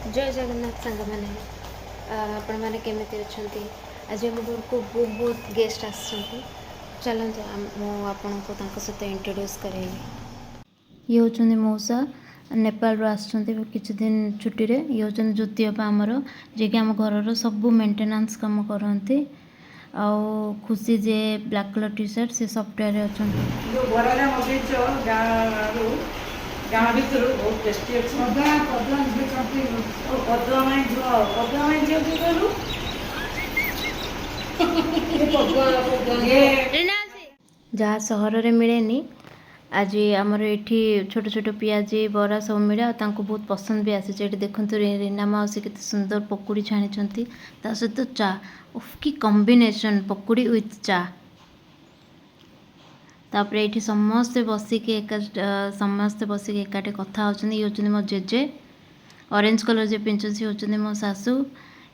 जय जगन्नाथ सांग मैंने आपण मैंने केमिति अच्छंती आज आम घर को बहुत गेस्ट आसछंती चलते आपण को सहित इंट्रोड्यूस करेबी। ये होचंदी मौसा नेपाल आसछंती किछि दिन छुट्टी रे। ये होचंदी ज्योति बाबा आमर जे कि आम घर सब मेंटेनेंस काम करंती। आउ खुशी जे ब्लैक कलर टी शर्ट से सॉफ्टवेयर अच्छंती गाँव भर बहुत टेस्टी अच्छे जहाँ सहर रे मिलेनी आज आमर ये छोट छोट पियाजी बरा सब मिले बहुत पसंद भी आसी। देखो रीना माउसी केते सुंदर पकोड़ी छाणी सहित चा की कॉम्बिनेशन पकोड़ी विथ चा। तापर ये समस्ते बसिक समस्ते बसिक एकाटे कथा होचंदी। ये होचंदी मो जेजे ऑरेंज कलर जे पिंचन सी होचंदी मो सासू।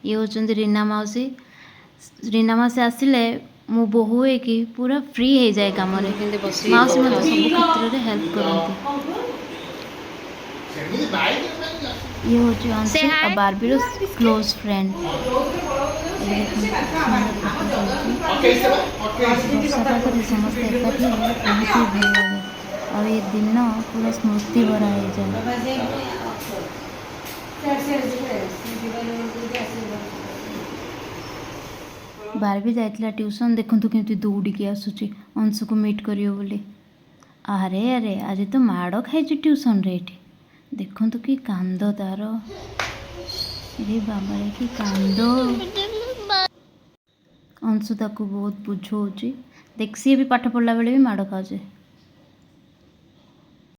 ये होचंदी रीना माउसी। रीना माउसी आसिले मो बोहू है कि पूरा फ्री हो जाए काम रे। माउसी मते सब क्षेत्र रे हेल्प करंती। ये होची अंशु और बारबीरो क्लोज फ्रेंड। समस्ते एकाठी बहुत ही भल लगे और ये दिन पूरा स्मृति भरा हो जाए। बारबी जाइला ट्यूशन देखु केमती दौड़ी आसूची अंशु को मीट करियो बोली। अरे अरे आज तो माड़ खाई ट्यूशन रे। देखु कि कांद तार रे बाबा रे कि कांद। अंशु ताको बहुत बुझाऊँगी देख सी भी पाठ पढ़ला बेले भी माड़ खाऊे।